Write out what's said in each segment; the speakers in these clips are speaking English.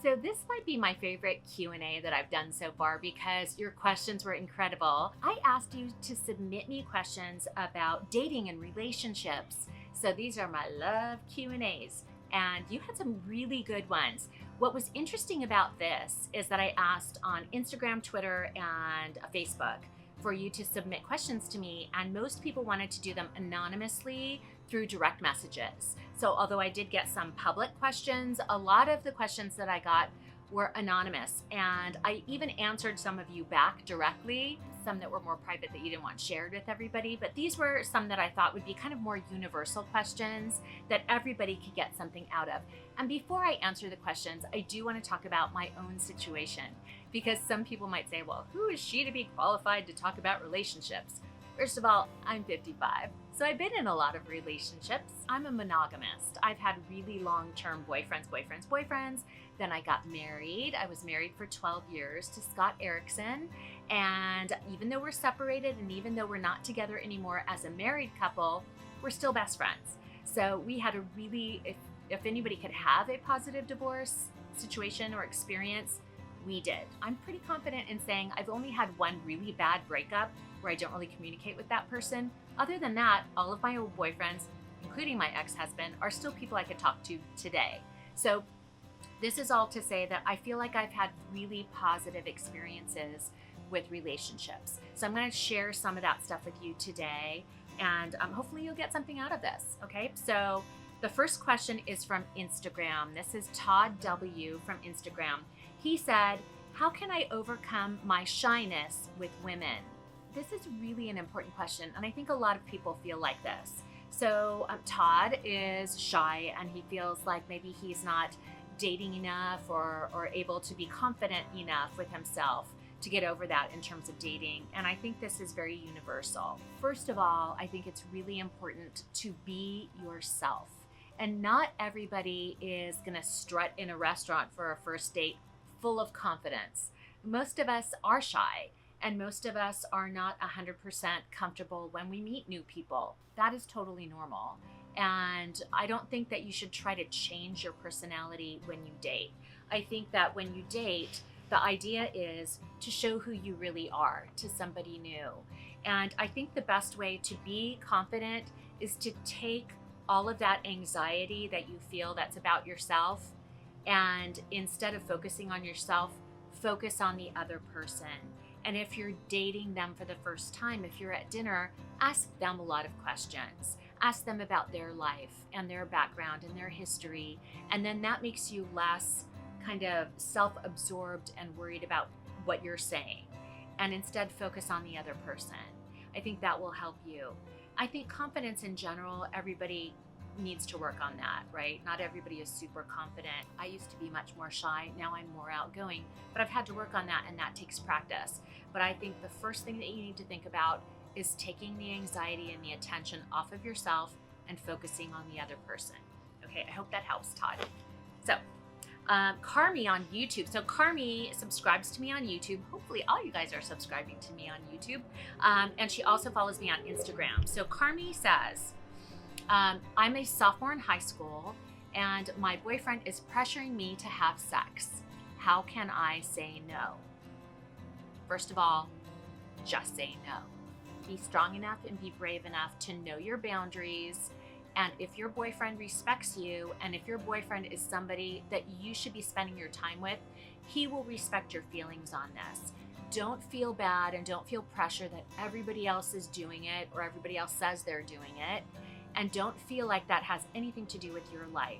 So this might be my favorite Q&A that I've done so far because your questions were incredible. I asked you to submit me questions about dating and relationships. So these are my love Q&As, and you had some really good ones. What was interesting about this is that I asked on Instagram, Twitter, and Facebook for you to submit questions to me, and most people wanted to do them anonymously through direct messages. So although I did get some public questions, a lot of the questions that I got were anonymous, and I even answered some of you back directly, some that were more private that you didn't want shared with everybody, but these were some that I thought would be kind of more universal questions that everybody could get something out of. And before I answer the questions, I do want to talk about my own situation, because some people might say, well, who is she to be qualified to talk about relationships? First of all, I'm 55, so I've been in a lot of relationships. I'm a monogamist. I've had really long-term boyfriends. Then I got married. I was married for 12 years to Scott Erickson. And even though we're separated and even though we're not together anymore as a married couple, we're still best friends. So we had a really, if anybody could have a positive divorce situation or experience, we did. I'm pretty confident in saying I've only had one really bad breakup where I don't really communicate with that person. Other than that, all of my old boyfriends, including my ex-husband, are still people I could talk to today. So this is all to say that I feel like I've had really positive experiences with relationships. So I'm going to share some of that stuff with you today, and hopefully you'll get something out of this. Okay, so the first question is from Instagram. This is Todd W. from Instagram. He said, how can I overcome my shyness with women? This is really an important question, and I think a lot of people feel like this. So Todd is shy, and he feels like maybe he's not dating enough or able to be confident enough with himself to get over that in terms of dating. And I think this is very universal. First of all, I think it's really important to be yourself. And not everybody is gonna strut in a restaurant for a first date full of confidence. Most of us are shy, and most of us are not 100% comfortable when we meet new people. That is totally normal. And I don't think that you should try to change your personality when you date. I think that when you date, the idea is to show who you really are to somebody new. And I think the best way to be confident is to take all of that anxiety that you feel that's about yourself, and instead of focusing on yourself, focus on the other person. And if you're dating them for the first time, if you're at dinner, ask them a lot of questions. Ask them about their life and their background and their history. And then that makes you less kind of self-absorbed and worried about what you're saying. And instead focus on the other person. I think that will help you. I think confidence in general, everybody needs to work on that, right? Not everybody is super confident. I used to be much more shy. Now I'm more outgoing, but I've had to work on that, and that takes practice. But I think the first thing that you need to think about is taking the anxiety and the attention off of yourself and focusing on the other person. Okay, I hope that helps, Todd. So, Carmi on YouTube. So Carmi subscribes to me on YouTube. Hopefully all you guys are subscribing to me on YouTube. And she also follows me on Instagram. So Carmi says, I'm a sophomore in high school and my boyfriend is pressuring me to have sex. How can I say no? First of all, just say no. Be strong enough and be brave enough to know your boundaries. And if your boyfriend respects you, and if your boyfriend is somebody that you should be spending your time with, he will respect your feelings on this. Don't feel bad and don't feel pressure that everybody else is doing it or everybody else says they're doing it. And don't feel like that has anything to do with your life.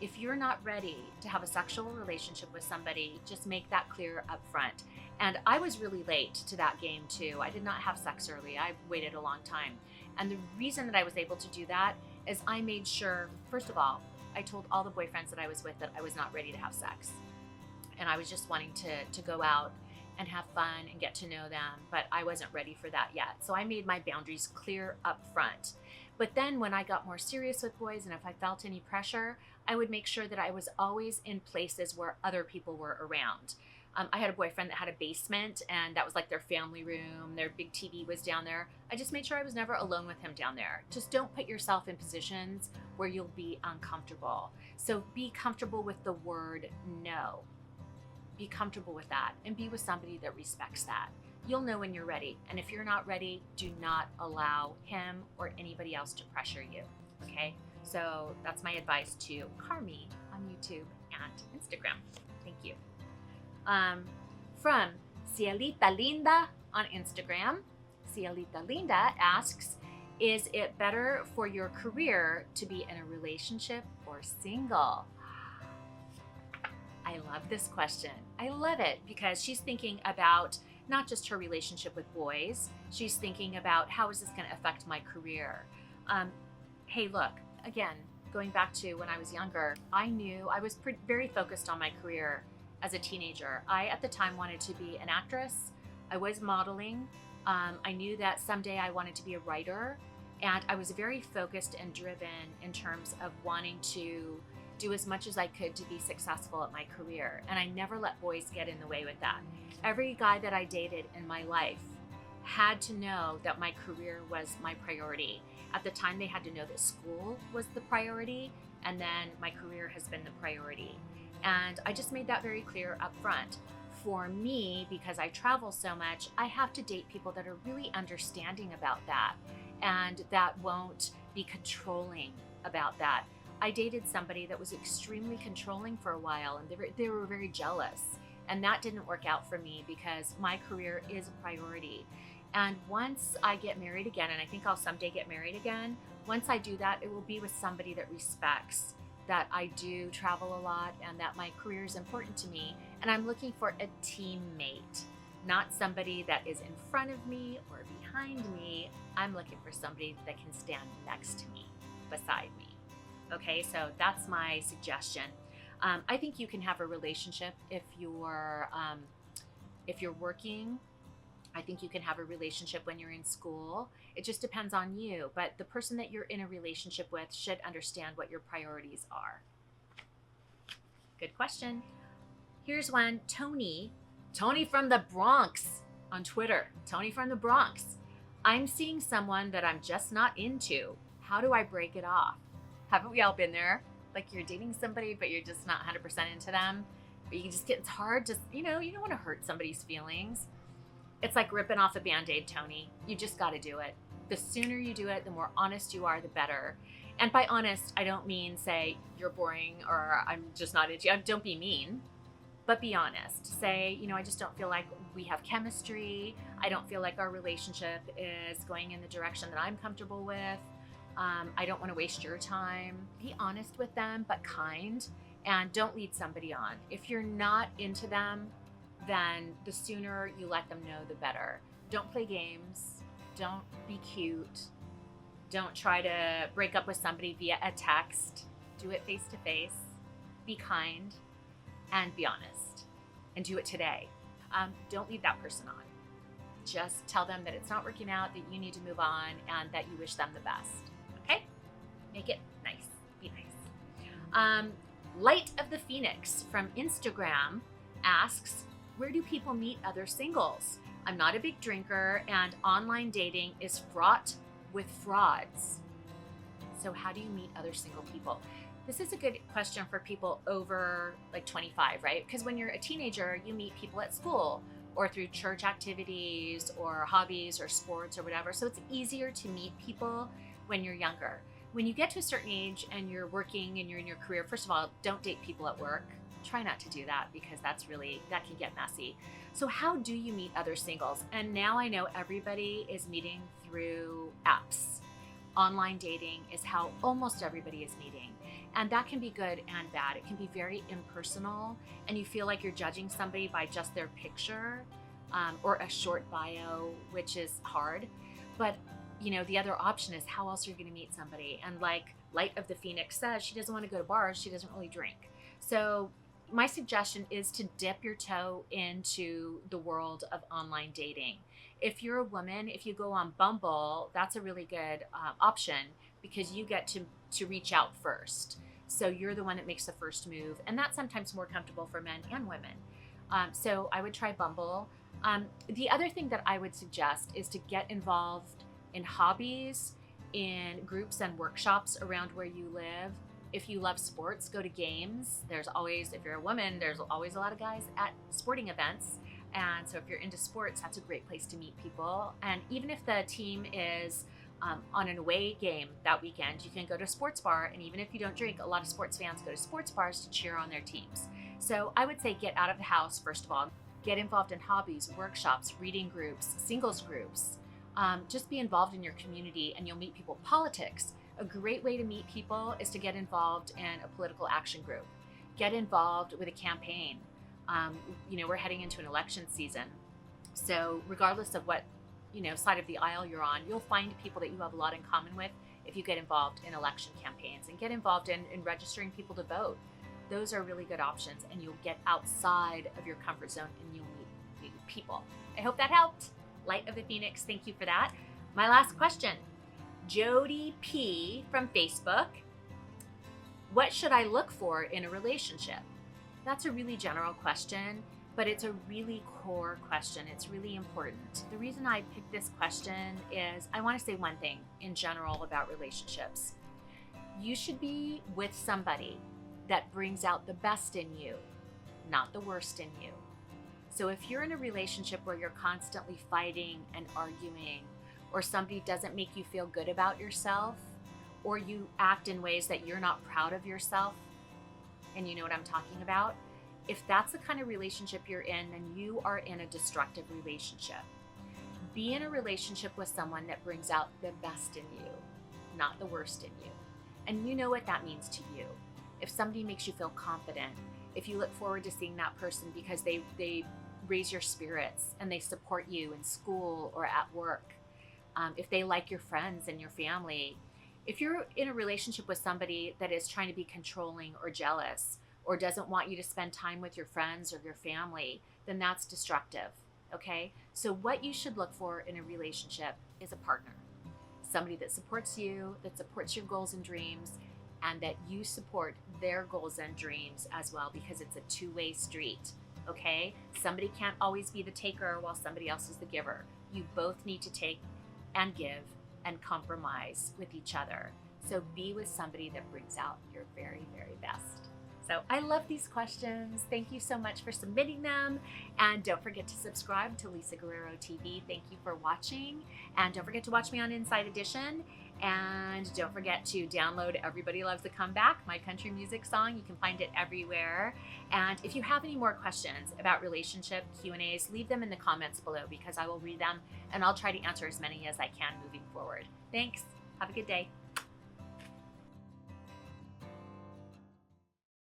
If you're not ready to have a sexual relationship with somebody, just make that clear up front. And I was really late to that game too. I did not have sex early. I waited a long time. And the reason that I was able to do that is I made sure, first of all, I told all the boyfriends that I was with that I was not ready to have sex. And I was just wanting to go out and have fun and get to know them, but I wasn't ready for that yet. So I made my boundaries clear up front. But then when I got more serious with boys and if I felt any pressure, I would make sure that I was always in places where other people were around. I had a boyfriend that had a basement, and that was like their family room. Their big TV was down there. I just made sure I was never alone with him down there. Just don't put yourself in positions where you'll be uncomfortable. So be comfortable with the word no. Be comfortable with that and be with somebody that respects that. You'll know when you're ready. And if you're not ready, do not allow him or anybody else to pressure you. Okay? So that's my advice to Carmi on YouTube and Instagram. Thank you. From Cielita Linda on Instagram, Cielita Linda asks, is it better for your career to be in a relationship or single? I love this question. I love it because she's thinking about not just her relationship with boys. She's thinking about, how is this going to affect my career? Hey, look, again, going back to when I was younger, I knew I was very focused on my career as a teenager. I, at the time, wanted to be an actress. I was modeling. I knew that someday I wanted to be a writer. And I was very focused and driven in terms of wanting to do as much as I could to be successful at my career. And I never let boys get in the way with that. Every guy that I dated in my life had to know that my career was my priority. At the time, they had to know that school was the priority, and then my career has been the priority. And I just made that very clear up front. For me, because I travel so much, I have to date people that are really understanding about that and that won't be controlling about that. I dated somebody that was extremely controlling for a while, and they were very jealous. And that didn't work out for me because my career is a priority. And once I get married again, and I think I'll someday get married again, once I do that, it will be with somebody that respects that I do travel a lot and that my career is important to me. And I'm looking for a teammate, not somebody that is in front of me or behind me. I'm looking for somebody that can stand next to me, beside me. Okay, so that's my suggestion. I think you can have a relationship if you're working. I think you can have a relationship when you're in school. It just depends on you. But the person that you're in a relationship with should understand what your priorities are. Good question. Here's one. Tony from the Bronx on Twitter. Tony from the Bronx. I'm seeing someone that I'm just not into. How do I break it off? Haven't we all been there? Like you're dating somebody, but you're just not 100% into them. But you just it's hard. Just, you don't want to hurt somebody's feelings. It's like ripping off a Band-Aid, Tony. You just got to do it. The sooner you do it, the more honest you are, the better. And by honest, I don't mean say you're boring or I'm just not into you. Don't be mean, but be honest. Say, I just don't feel like we have chemistry. I don't feel like our relationship is going in the direction that I'm comfortable with. I don't want to waste your time. Be honest with them, but kind, and don't lead somebody on. If you're not into them, then the sooner you let them know, the better. Don't play games. Don't be cute. Don't try to break up with somebody via a text. Do it face to face. Be kind and be honest, and do it today. Don't lead that person on. Just tell them that it's not working out, that you need to move on, and that you wish them the best. Okay? Make it nice. Be nice. Light of the Phoenix from Instagram asks, where do people meet other singles? I'm not a big drinker, and online dating is fraught with frauds. So how do you meet other single people? This is a good question for people over like 25, right? Because when you're a teenager, you meet people at school or through church activities or hobbies or sports or whatever. So it's easier to meet people when you're younger. When you get to a certain age and you're working and you're in your career, first of all, don't date people at work. Try not to do that because that can get messy. So how do you meet other singles? And now I know everybody is meeting through apps. Online dating is how almost everybody is meeting. And that can be good and bad. It can be very impersonal, and you feel like you're judging somebody by just their picture or a short bio, which is hard. But the other option is, how else are you going to meet somebody? And like Light of the Phoenix says, she doesn't want to go to bars. She doesn't really drink. So my suggestion is to dip your toe into the world of online dating. If you're a woman, if you go on Bumble, that's a really good option because you get to reach out first. So you're the one that makes the first move, and that's sometimes more comfortable for men and women. So I would try Bumble. The other thing that I would suggest is to get involved in hobbies, in groups and workshops around where you live. If you love sports, go to games. There's always, if you're a woman, there's always a lot of guys at sporting events. And so if you're into sports, that's a great place to meet people. And even if the team is on an away game that weekend, you can go to a sports bar. And even if you don't drink, a lot of sports fans go to sports bars to cheer on their teams. So I would say get out of the house, first of all. Get involved in hobbies, workshops, reading groups, singles groups. Just be involved in your community and you'll meet people. Politics. A great way to meet people is to get involved in a political action group. Get involved with a campaign. We're heading into an election season. So regardless of what, side of the aisle you're on, you'll find people that you have a lot in common with if you get involved in election campaigns and get involved in registering people to vote. Those are really good options, and you'll get outside of your comfort zone and you'll meet new people. I hope that helped. Light of the Phoenix, thank you for that. My last question. Jody P from Facebook. What should I look for in a relationship? That's a really general question, but it's a really core question. It's really important. The reason I picked this question is I want to say one thing in general about relationships. You should be with somebody that brings out the best in you, not the worst in you. So if you're in a relationship where you're constantly fighting and arguing, or somebody doesn't make you feel good about yourself, or you act in ways that you're not proud of yourself, and you know what I'm talking about, if that's the kind of relationship you're in, then you are in a destructive relationship. Be in a relationship with someone that brings out the best in you, not the worst in you. And you know what that means to you. If somebody makes you feel confident, if you look forward to seeing that person because they raise your spirits and they support you in school or at work, if they like your friends and your family, if you're in a relationship with somebody that is trying to be controlling or jealous or doesn't want you to spend time with your friends or your family, then that's destructive, okay? So what you should look for in a relationship is a partner, somebody that supports you, that supports your goals and dreams, and that you support their goals and dreams as well, because it's a two-way street, okay? Somebody can't always be the taker while somebody else is the giver. You both need to take and give and compromise with each other. So be with somebody that brings out your very, very best. So I love these questions. Thank you so much for submitting them. And don't forget to subscribe to Lisa Guerrero TV. Thank you for watching. And don't forget to watch me on Inside Edition. And don't forget to download Everybody Loves the Comeback, my country music song. You can find it everywhere. And if you have any more questions about relationship Q&As, leave them in the comments below because I will read them and I'll try to answer as many as I can moving forward. Thanks. Have a good day.